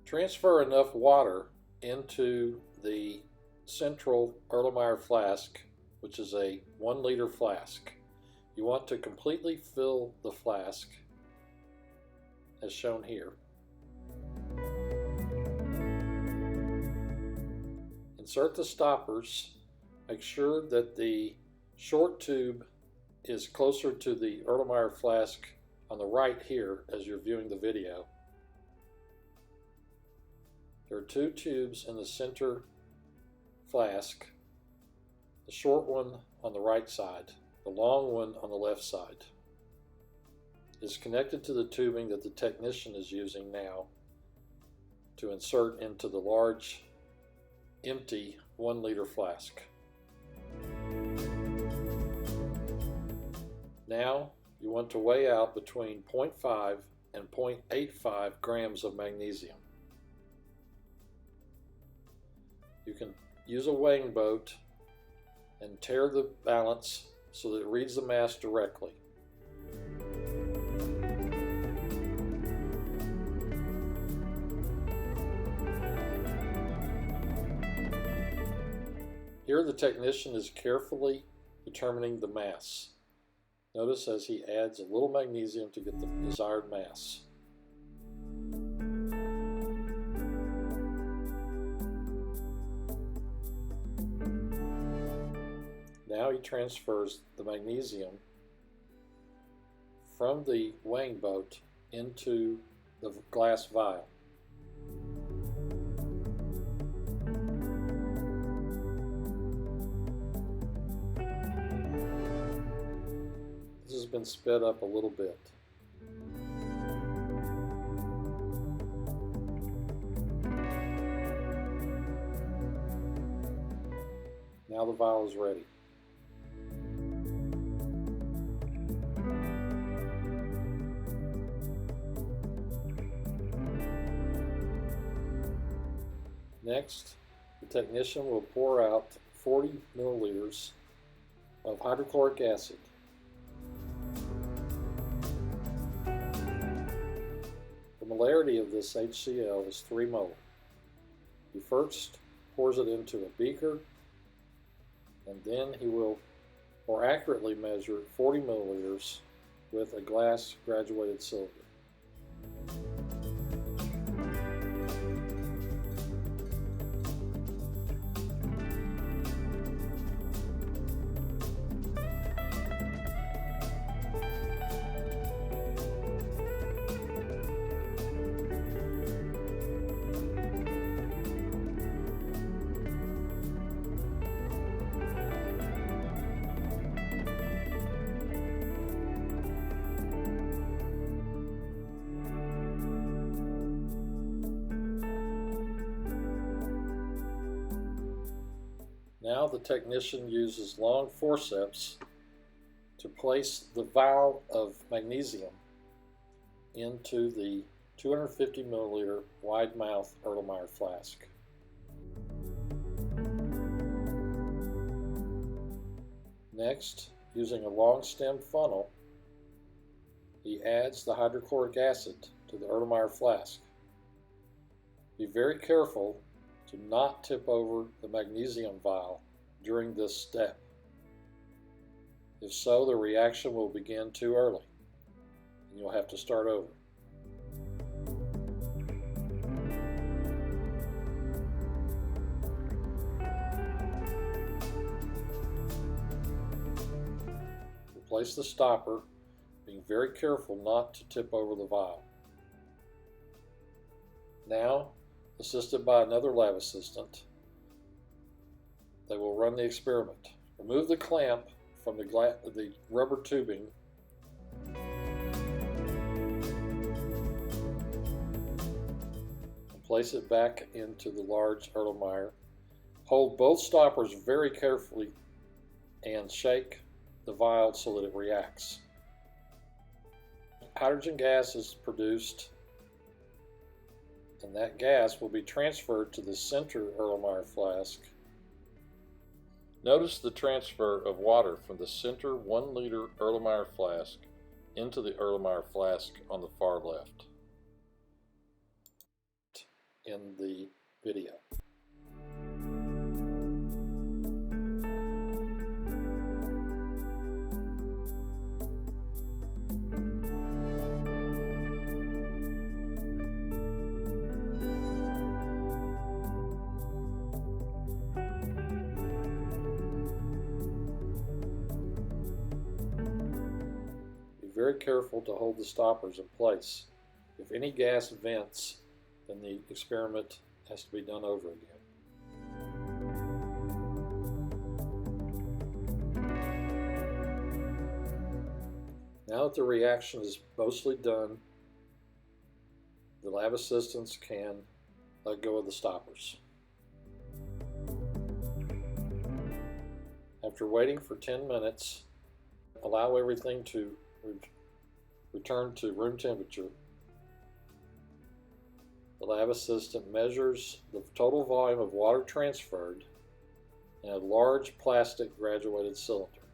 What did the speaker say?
Transfer enough water into the central Erlenmeyer flask, which is a 1 liter flask. You want to completely fill the flask as shown here. Insert the stoppers. Make sure that the short tube is closer to the Erlenmeyer flask on the right here as you're viewing the video. There are 2 tubes in the center flask, the short one on the right side, the long one on the left side. It is connected to the tubing that the technician is using now to insert into the large empty 1 liter flask. Now you want to weigh out between 0.5 and 0.85 grams of magnesium. You can use a weighing boat and tare the balance so that it reads the mass directly. Here the technician is carefully determining the mass. Notice as he adds a little magnesium to get the desired mass. Now he transfers the magnesium from the weighing boat into the glass vial. This has been sped up a little bit. Now the vial is ready. Next, the technician will pour out 40 milliliters of hydrochloric acid. The molarity of this HCl is 3 molar. He first pours it into a beaker, and then he will more accurately measure 40 milliliters with a glass graduated cylinder. Now the technician uses long forceps to place the vial of magnesium into the 250 milliliter wide mouth Erlenmeyer flask. Next, using a long stem funnel, he adds the hydrochloric acid to the Erlenmeyer flask. Be very careful to not tip over the magnesium vial during this step. If so, the reaction will begin too early, and you'll have to start over. Replace the stopper, being very careful not to tip over the vial. Now, assisted by another lab assistant, they will run the experiment. Remove the clamp from the rubber tubing and place it back into the large Erlenmeyer. Hold both stoppers very carefully and shake the vial so that it reacts. Hydrogen gas is produced, and that gas will be transferred to the center Erlenmeyer flask. Notice the transfer of water from the center 1 liter Erlenmeyer flask into the Erlenmeyer flask on the far left. in the video. Very careful to hold the stoppers in place. If any gas vents, then the experiment has to be done over again. Now that the reaction is mostly done, the lab assistants can let go of the stoppers. After waiting for 10 minutes, allow everything to return to room temperature. The lab assistant measures the total volume of water transferred in a large plastic graduated cylinder.